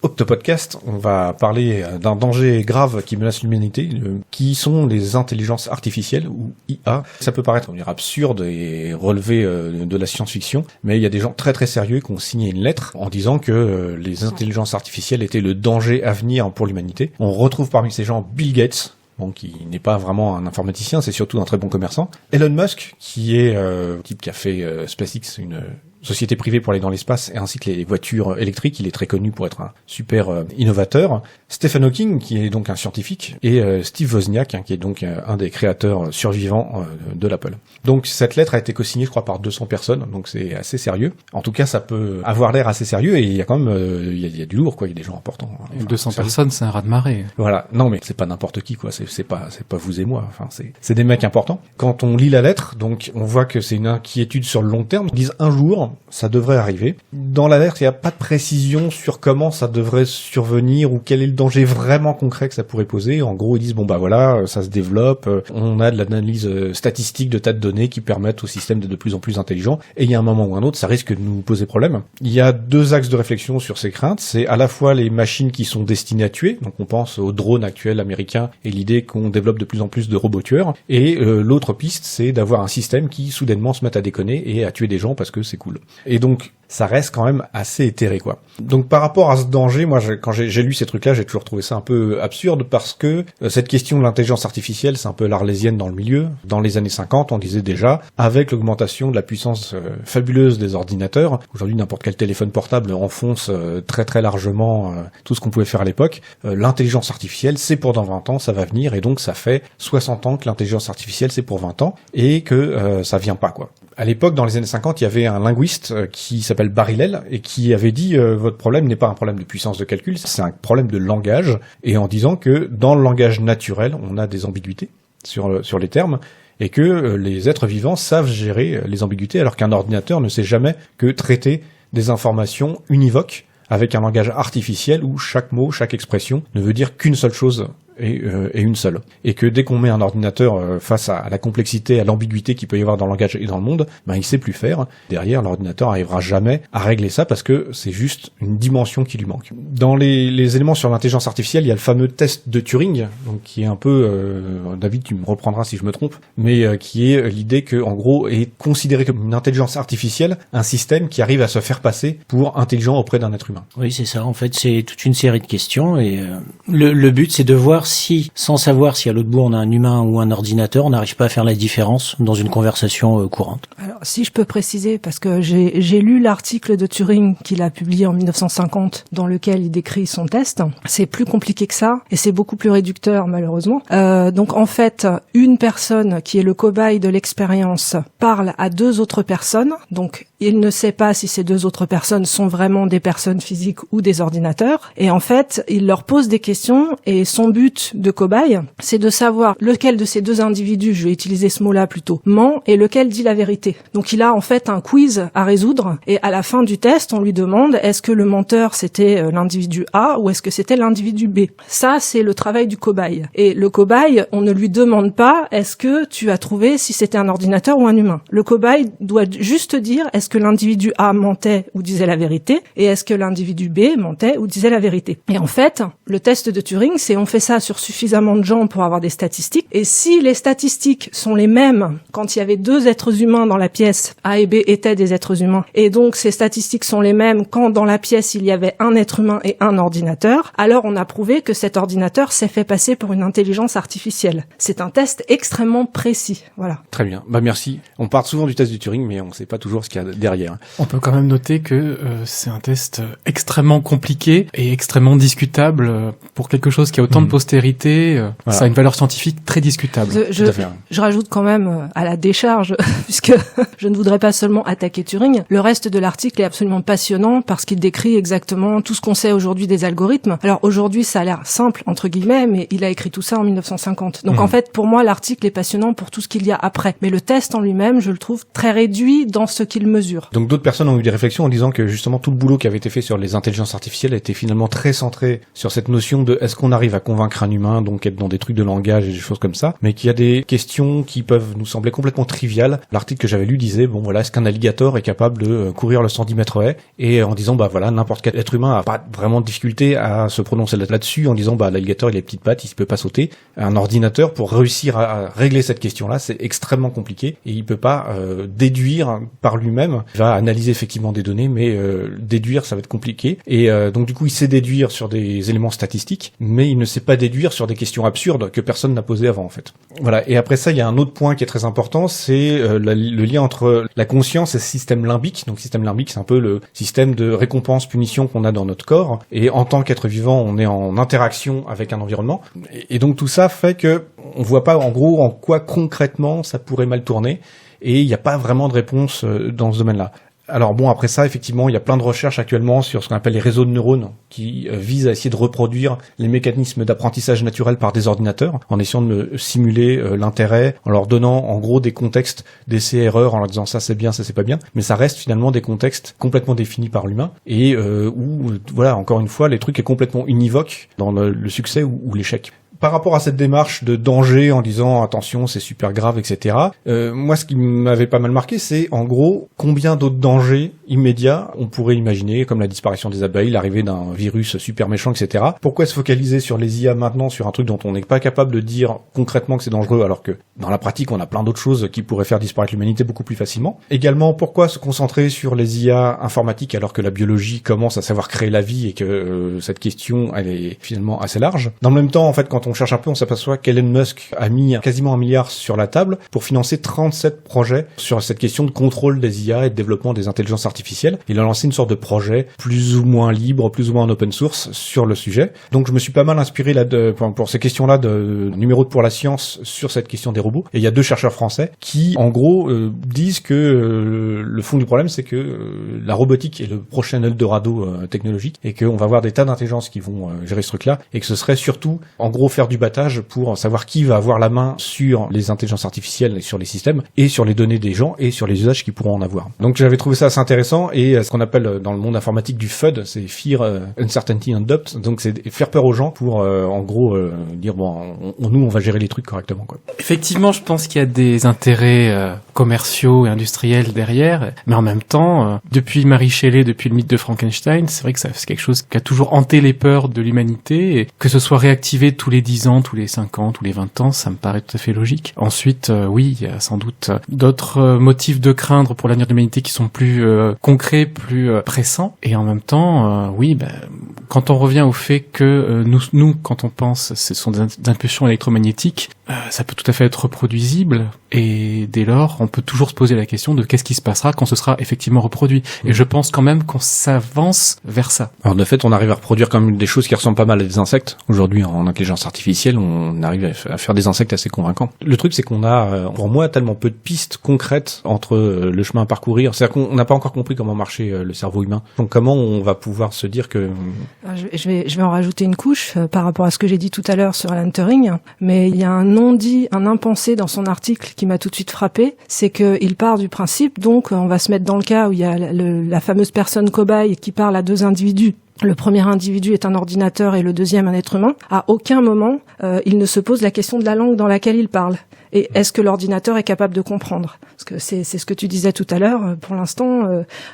Octopodcast, on va parler d'un danger grave qui menace l'humanité, qui sont les intelligences artificielles, ou IA. Ça peut paraître absurde et relever de la science-fiction, mais il y a des gens très très sérieux qui ont signé une lettre en disant que les intelligences artificielles étaient le danger à venir pour l'humanité. On retrouve parmi ces gens Bill Gates, qui n'est pas vraiment un informaticien, c'est surtout un très bon commerçant. Elon Musk, qui est le type qui a fait SpaceX, une société privée pour aller dans l'espace, et ainsi que les voitures électriques. Il est très connu pour être un super innovateur. Stephen Hawking, qui est donc un scientifique, et Steve Wozniak, qui est donc un des créateurs survivants de l'Apple. Donc cette lettre a été co-signée, je crois, par 200 personnes, donc c'est assez sérieux. En tout cas, ça peut avoir l'air assez sérieux, et il y a quand même il y a du lourd, quoi. Il y a des gens importants. Enfin, 200 personnes, c'est un raz-de-marée. Voilà. Non, mais c'est pas n'importe qui, quoi. C'est pas vous et moi. Enfin, c'est des mecs importants. Quand on lit la lettre, donc on voit que c'est une inquiétude sur le long terme. Ils disent un jour, ça devrait arriver. Dans l'alerte, il n'y a pas de précision sur comment ça devrait survenir ou quel est le danger vraiment concret que ça pourrait poser. En gros, ils disent, voilà, ça se développe, on a de l'analyse statistique de tas de données qui permettent au système d'être de plus en plus intelligent, et il y a un moment ou un autre, ça risque de nous poser problème. Il y a deux axes de réflexion sur ces craintes. C'est à la fois les machines qui sont destinées à tuer, donc on pense aux drones actuels américains et l'idée qu'on développe de plus en plus de robots tueurs, et l'autre piste, c'est d'avoir un système qui soudainement se met à déconner et à tuer des gens parce que c'est cool. Et donc, ça reste quand même assez éthéré, quoi. Donc, par rapport à ce danger, moi, quand j'ai lu ces trucs-là, j'ai toujours trouvé ça un peu absurde parce que cette question de l'intelligence artificielle, c'est un peu l'arlésienne dans le milieu. Dans les années 50, on disait déjà, avec l'augmentation de la puissance fabuleuse des ordinateurs, aujourd'hui, n'importe quel téléphone portable enfonce très très largement tout ce qu'on pouvait faire à l'époque. L'intelligence artificielle, c'est pour dans 20 ans, ça va venir, et donc ça fait 60 ans que l'intelligence artificielle, c'est pour 20 ans, et que ça vient pas, quoi. À l'époque, dans les années 50, il y avait un linguiste qui s'appelle Barillel et qui avait dit votre problème n'est pas un problème de puissance de calcul, c'est un problème de langage, et en disant que dans le langage naturel, on a des ambiguïtés sur les termes, et que les êtres vivants savent gérer les ambiguïtés, alors qu'un ordinateur ne sait jamais que traiter des informations univoques avec un langage artificiel où chaque mot, chaque expression ne veut dire qu'une seule chose et une seule. Et que dès qu'on met un ordinateur face à la complexité, à l'ambiguïté qu'il peut y avoir dans le langage et dans le monde, il sait plus faire. Derrière, l'ordinateur arrivera jamais à régler ça parce que c'est juste une dimension qui lui manque. Dans les éléments sur l'intelligence artificielle, il y a le fameux test de Turing, donc qui est un peu, David, tu me reprendras si je me trompe, mais qui est l'idée que, en gros, est considéré comme une intelligence artificielle, un système qui arrive à se faire passer pour intelligent auprès d'un être humain. Oui, c'est ça. En fait, c'est toute une série de questions, et le but, c'est de voir si, sans savoir si à l'autre bout on a un humain ou un ordinateur, on n'arrive pas à faire la différence dans une conversation courante. Alors, si je peux préciser, parce que j'ai lu l'article de Turing qu'il a publié en 1950, dans lequel il décrit son test. C'est plus compliqué que ça, et c'est beaucoup plus réducteur, malheureusement. Donc, en fait, une personne qui est le cobaye de l'expérience parle à deux autres personnes, donc il ne sait pas si ces deux autres personnes sont vraiment des personnes physiques ou des ordinateurs, et en fait, il leur pose des questions, et son but de cobaye, c'est de savoir lequel de ces deux individus, je vais utiliser ce mot-là plutôt, ment, et lequel dit la vérité. Donc il a en fait un quiz à résoudre, et à la fin du test, on lui demande est-ce que le menteur c'était l'individu A ou est-ce que c'était l'individu B. Ça, c'est le travail du cobaye. Et le cobaye, on ne lui demande pas est-ce que tu as trouvé si c'était un ordinateur ou un humain. Le cobaye doit juste dire est-ce que l'individu A mentait ou disait la vérité, et est-ce que l'individu B mentait ou disait la vérité. Et en fait, le test de Turing, c'est on fait ça sur suffisamment de gens pour avoir des statistiques, et si les statistiques sont les mêmes quand il y avait deux êtres humains dans la pièce, A et B étaient des êtres humains, et donc ces statistiques sont les mêmes quand dans la pièce il y avait un être humain et un ordinateur, alors on a prouvé que cet ordinateur s'est fait passer pour une intelligence artificielle. C'est un test extrêmement précis, voilà. Très bien, merci. On part souvent du test de Turing, mais on ne sait pas toujours ce qu'il y a derrière. On peut quand même noter que c'est un test extrêmement compliqué et extrêmement discutable pour quelque chose qui a autant de postérité. Voilà. Ça a une valeur scientifique très discutable. Je rajoute quand même à la décharge, puisque je ne voudrais pas seulement attaquer Turing. Le reste de l'article est absolument passionnant parce qu'il décrit exactement tout ce qu'on sait aujourd'hui des algorithmes. Alors aujourd'hui, ça a l'air simple, entre guillemets, mais il a écrit tout ça en 1950. Donc en fait, pour moi, l'article est passionnant pour tout ce qu'il y a après. Mais le test en lui-même, je le trouve très réduit dans ce qu'il mesure. Donc d'autres personnes ont eu des réflexions en disant que justement tout le boulot qui avait été fait sur les intelligences artificielles était finalement très centré sur cette notion de est-ce qu'on arrive à convaincre être un humain, donc être dans des trucs de langage et des choses comme ça, mais qu'il y a des questions qui peuvent nous sembler complètement triviales. L'article que j'avais lu disait, bon voilà, est-ce qu'un alligator est capable de courir le 110 mètres haies, et en disant, bah voilà, n'importe quel être humain a pas vraiment de difficulté à se prononcer là-dessus, en disant, bah l'alligator il a les petites pattes, il peut pas sauter. Un ordinateur, pour réussir à régler cette question-là, c'est extrêmement compliqué, et il peut pas déduire par lui-même. Il va analyser effectivement des données, mais déduire, ça va être compliqué. Et donc du coup, il sait déduire sur des éléments statistiques, mais il ne sait pas déduire sur des questions absurdes que personne n'a posées avant, en fait. Voilà. Et après ça, il y a un autre point qui est très important, c'est le lien entre la conscience et le système limbique. Donc, système limbique, c'est un peu le système de récompense-punition qu'on a dans notre corps. Et en tant qu'être vivant, on est en interaction avec un environnement. Et donc, tout ça fait que on voit pas, en gros, en quoi concrètement ça pourrait mal tourner. Et il n'y a pas vraiment de réponse dans ce domaine-là. Alors bon, après ça, effectivement, il y a plein de recherches actuellement sur ce qu'on appelle les réseaux de neurones qui visent à essayer de reproduire les mécanismes d'apprentissage naturel par des ordinateurs en essayant de simuler l'intérêt, en leur donnant en gros des contextes d'essais-erreurs, en leur disant ça c'est bien, ça c'est pas bien, mais ça reste finalement des contextes complètement définis par l'humain et où, voilà, encore une fois, les trucs est complètement univoque dans le succès ou l'échec. Par rapport à cette démarche de danger en disant attention c'est super grave, etc. Moi ce qui m'avait pas mal marqué c'est en gros combien d'autres dangers immédiats on pourrait imaginer, comme la disparition des abeilles, l'arrivée d'un virus super méchant, etc. Pourquoi se focaliser sur les IA maintenant, sur un truc dont on n'est pas capable de dire concrètement que c'est dangereux, alors que dans la pratique on a plein d'autres choses qui pourraient faire disparaître l'humanité beaucoup plus facilement. Également, pourquoi se concentrer sur les IA informatiques alors que la biologie commence à savoir créer la vie et que cette question elle est finalement assez large. Dans le même temps, en fait, quand on cherche un peu, on s'aperçoit qu'Elon Musk a mis quasiment 1 milliard sur la table pour financer 37 projets sur cette question de contrôle des IA et de développement des intelligences artificielles. Il a lancé une sorte de projet plus ou moins libre, plus ou moins en open source sur le sujet. Donc je me suis pas mal inspiré là pour ces questions-là de numéro de pour la science sur cette question des robots. Et il y a 2 chercheurs français qui, en gros, disent que le fond du problème, c'est que la robotique est le prochain Eldorado technologique et qu'on va avoir des tas d'intelligences qui vont gérer ce truc-là et que ce serait surtout, en gros, faire du battage pour savoir qui va avoir la main sur les intelligences artificielles et sur les systèmes et sur les données des gens et sur les usages qu'ils pourront en avoir. Donc j'avais trouvé ça assez intéressant et ce qu'on appelle dans le monde informatique du FUD, c'est Fear, Uncertainty and Doubt. Donc c'est faire peur aux gens pour en gros dire bon, nous on va gérer les trucs correctement, quoi. Effectivement, je pense qu'il y a des intérêts commerciaux et industriels derrière, mais en même temps, depuis Mary Shelley, depuis le mythe de Frankenstein, c'est vrai que c'est quelque chose qui a toujours hanté les peurs de l'humanité et que ce soit réactivé tous les 10 ans, tous les 5 ans, tous les 20 ans, ça me paraît tout à fait logique. Ensuite, oui, il y a sans doute d'autres motifs de craindre pour l'avenir de l'humanité qui sont plus concrets, plus pressants. Et en même temps, oui, quand on revient au fait que nous, quand on pense, ce sont des impulsions électromagnétiques, ça peut tout à fait être reproduisible. Et dès lors, on peut toujours se poser la question de qu'est-ce qui se passera quand ce sera effectivement reproduit. Et je pense quand même qu'on s'avance vers ça. Alors de fait, on arrive à reproduire quand même des choses qui ressemblent pas mal à des insectes. Aujourd'hui, en intelligence artificielle, on arrive à faire des insectes assez convaincants. Le truc, c'est qu'on a, pour moi, tellement peu de pistes concrètes entre le chemin à parcourir. C'est-à-dire qu'on n'a pas encore compris comment marchait le cerveau humain. Donc comment on va pouvoir se dire que... Je vais en rajouter une couche par rapport à ce que j'ai dit tout à l'heure sur Alan Turing. Mais il y a un non-dit, un impensé dans son article qui m'a tout de suite frappé. C'est qu'il part du principe, donc on va se mettre dans le cas où il y a la fameuse personne cobaye qui parle à 2 individus. Le premier individu est un ordinateur et le deuxième un être humain. À aucun moment, il ne se pose la question de la langue dans laquelle il parle. Et est-ce que l'ordinateur est capable de comprendre ? Parce que c'est ce que tu disais tout à l'heure. Pour l'instant,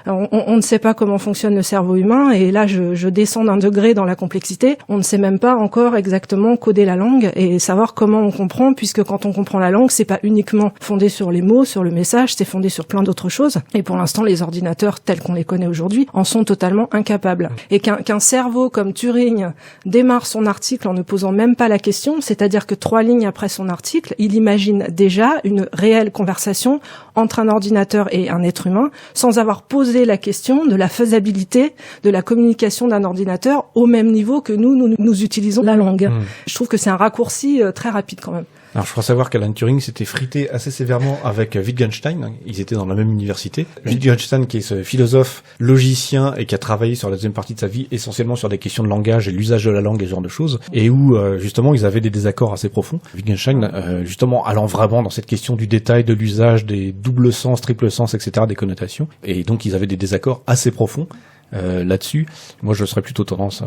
on ne sait pas comment fonctionne le cerveau humain. Et là, je descends d'un degré dans la complexité. On ne sait même pas encore exactement coder la langue et savoir comment on comprend, puisque quand on comprend la langue, c'est pas uniquement fondé sur les mots, sur le message, c'est fondé sur plein d'autres choses. Et pour l'instant, les ordinateurs tels qu'on les connaît aujourd'hui en sont totalement incapables. Et qu'un cerveau comme Turing démarre son article en ne posant même pas la question, c'est-à-dire que 3 lignes après son article, il imagine déjà une réelle conversation entre un ordinateur et un être humain sans avoir posé la question de la faisabilité de la communication d'un ordinateur au même niveau que nous utilisons la langue. Je trouve que c'est un raccourci très rapide quand même. Alors, je crois savoir qu'Alan Turing s'était frité assez sévèrement avec Wittgenstein. Ils étaient dans la même université. Wittgenstein, qui est ce philosophe logicien et qui a travaillé sur la deuxième partie de sa vie essentiellement sur des questions de langage et l'usage de la langue et ce genre de choses, et où justement ils avaient des désaccords assez profonds. Wittgenstein, justement, allant vraiment dans cette question du détail, de l'usage des doubles sens, triple sens, etc., des connotations, et donc ils avaient des désaccords assez profonds. là-dessus. Moi, je serais plutôt tendance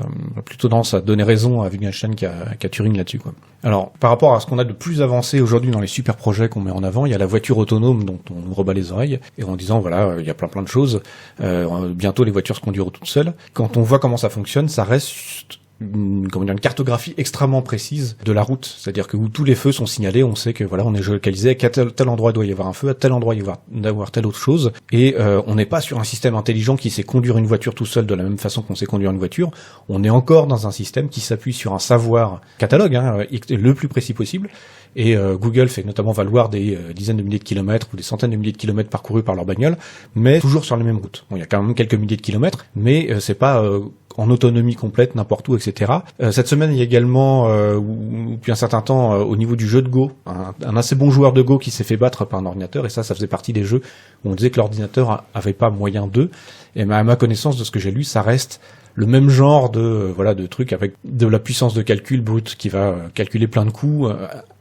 à donner raison à Wittgenstein qu'à Turing là-dessus, quoi. Alors, par rapport à ce qu'on a de plus avancé aujourd'hui dans les super projets qu'on met en avant, il y a la voiture autonome dont on nous rebat les oreilles, et en disant, voilà, il y a plein de choses, bientôt les voitures se conduiront toutes seules. Quand on voit comment ça fonctionne, ça reste une cartographie extrêmement précise de la route, c'est-à-dire que où tous les feux sont signalés, on sait que voilà, on est géolocalisé, qu'à tel endroit il doit y avoir un feu, à tel endroit il doit y avoir telle autre chose, et on n'est pas sur un système intelligent qui sait conduire une voiture tout seul de la même façon qu'on sait conduire une voiture, on est encore dans un système qui s'appuie sur un savoir catalogue, le plus précis possible, et Google fait notamment valoir des dizaines de milliers de kilomètres ou des centaines de milliers de kilomètres parcourus par leur bagnole, mais toujours sur les mêmes routes. Bon, il y a quand même quelques milliers de kilomètres, mais c'est pas en autonomie complète n'importe où, etc. Cette semaine, il y a également, depuis un certain temps, au niveau du jeu de Go, un assez bon joueur de Go qui s'est fait battre par un ordinateur, et ça faisait partie des jeux où on disait que l'ordinateur avait pas moyen d'eux. Et à ma connaissance de ce que j'ai lu, ça reste le même genre de trucs avec de la puissance de calcul brute qui va calculer plein de coups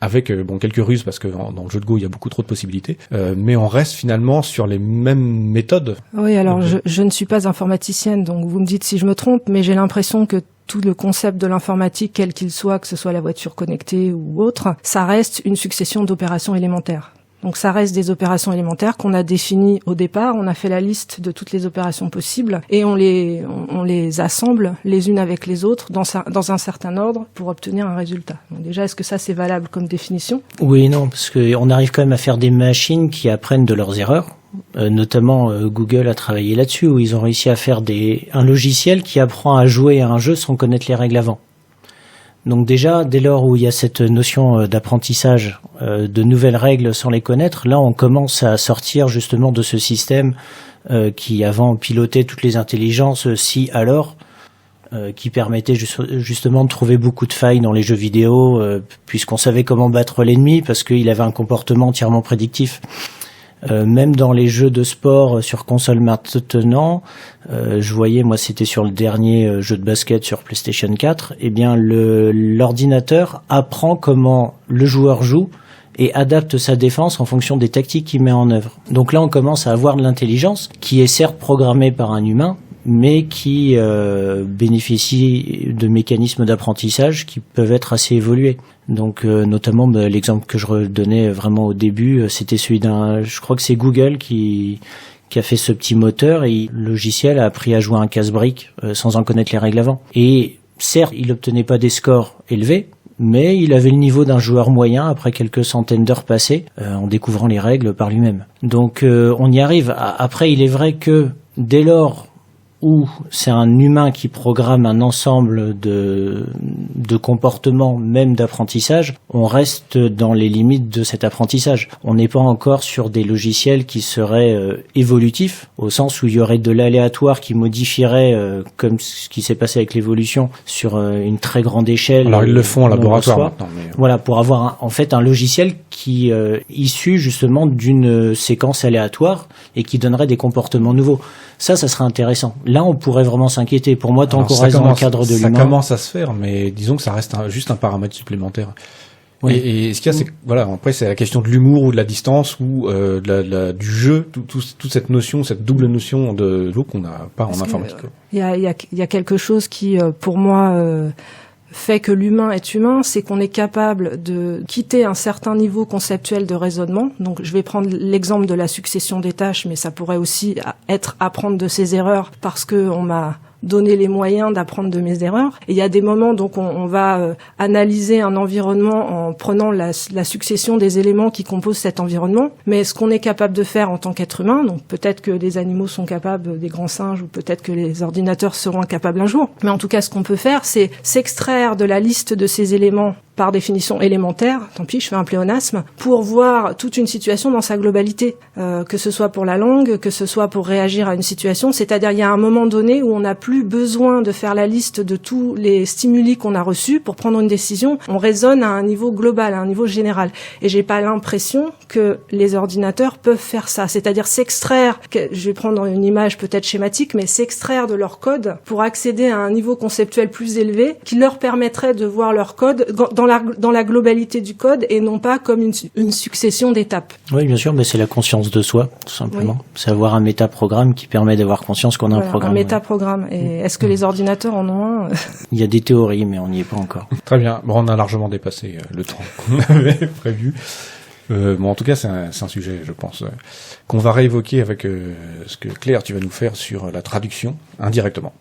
avec quelques ruses parce que dans le jeu de Go il y a beaucoup trop de possibilités, mais on reste finalement sur les mêmes méthodes. Oui, alors je ne suis pas informaticienne, donc vous me dites si je me trompe, mais j'ai l'impression que tout le concept de l'informatique, quel qu'il soit, que ce soit la voiture connectée ou autre, ça reste une succession d'opérations élémentaires. Donc ça reste des opérations élémentaires qu'on a définies au départ, on a fait la liste de toutes les opérations possibles et on les assemble les unes avec les autres dans un certain ordre pour obtenir un résultat. Donc déjà, est-ce que ça c'est valable comme définition ? Oui et non, parce qu'on arrive quand même à faire des machines qui apprennent de leurs erreurs. Notamment Google a travaillé là-dessus, où ils ont réussi à faire un logiciel qui apprend à jouer à un jeu sans connaître les règles avant. Donc déjà, dès lors où il y a cette notion d'apprentissage, de nouvelles règles sans les connaître, là on commence à sortir justement de ce système qui avant pilotait toutes les intelligences, si alors, qui permettait justement de trouver beaucoup de failles dans les jeux vidéo, puisqu'on savait comment battre l'ennemi parce qu'il avait un comportement entièrement prédictif. Même dans les jeux de sport sur console maintenant, je voyais, moi c'était sur le dernier jeu de basket sur PlayStation 4, eh bien l'ordinateur apprend comment le joueur joue et adapte sa défense en fonction des tactiques qu'il met en œuvre. Donc là on commence à avoir de l'intelligence qui est certes programmée par un humain, mais qui bénéficie de mécanismes d'apprentissage qui peuvent être assez évolués. Donc notamment l'exemple que je redonnais vraiment au début, c'était celui je crois que c'est Google qui a fait ce petit moteur et le logiciel a appris à jouer un casse-brique sans en connaître les règles avant. Et certes, il obtenait pas des scores élevés, mais il avait le niveau d'un joueur moyen après quelques centaines d'heures passées en découvrant les règles par lui-même. Donc on y arrive. Après, il est vrai que dès lors où c'est un humain qui programme un ensemble de comportements, même d'apprentissage, on reste dans les limites de cet apprentissage. On n'est pas encore sur des logiciels qui seraient évolutifs, au sens où il y aurait de l'aléatoire qui modifierait, comme ce qui s'est passé avec l'évolution, sur une très grande échelle. Alors ils le font en laboratoire maintenant. Mais... Voilà, pour avoir en fait un logiciel qui issu justement d'une séquence aléatoire et qui donnerait des comportements nouveaux. Ça serait intéressant. Là, on pourrait vraiment s'inquiéter. Pour moi, tant qu'on reste dans le cadre de l'humain... Ça commence à se faire, mais disons que ça reste juste un paramètre supplémentaire. Oui. Et ce qu'il y a, c'est que, voilà, après, c'est la question de l'humour ou de la distance ou du jeu, toute cette notion, cette double notion de l'eau qu'on n'a pas en informatique. Il y a quelque chose qui, pour moi... fait que l'humain est humain, c'est qu'on est capable de quitter un certain niveau conceptuel de raisonnement. Donc, je vais prendre l'exemple de la succession des tâches, mais ça pourrait aussi être apprendre de ses erreurs parce que on m'a donné les moyens d'apprendre de mes erreurs. Et il y a des moments, donc, on va analyser un environnement en prenant la succession des éléments qui composent cet environnement. Mais ce qu'on est capable de faire en tant qu'être humain, donc peut-être que les animaux sont capables, des grands singes, ou peut-être que les ordinateurs seront incapables un jour. Mais en tout cas, ce qu'on peut faire, c'est s'extraire de la liste de ces éléments par définition élémentaire, tant pis, je fais un pléonasme, pour voir toute une situation dans sa globalité, que ce soit pour la langue, que ce soit pour réagir à une situation, c'est-à-dire il y a un moment donné où on n'a plus besoin de faire la liste de tous les stimuli qu'on a reçus pour prendre une décision, on raisonne à un niveau global, à un niveau général. Et j'ai pas l'impression que les ordinateurs peuvent faire ça, c'est-à-dire s'extraire, je vais prendre une image peut-être schématique, mais s'extraire de leur code pour accéder à un niveau conceptuel plus élevé qui leur permettrait de voir leur code dans dans la globalité du code et non pas comme une succession d'étapes. Oui, bien sûr, mais c'est la conscience de soi, tout simplement. Oui. C'est avoir un métaprogramme qui permet d'avoir conscience qu'on a un programme. Un métaprogramme. Et est-ce que les ordinateurs en ont un? Il y a des théories, mais on n'y est pas encore. Très bien. Bon, on a largement dépassé le temps qu'on avait prévu. Bon, en tout cas, c'est un sujet, je pense, qu'on va réévoquer avec ce que Claire, tu vas nous faire sur la traduction indirectement.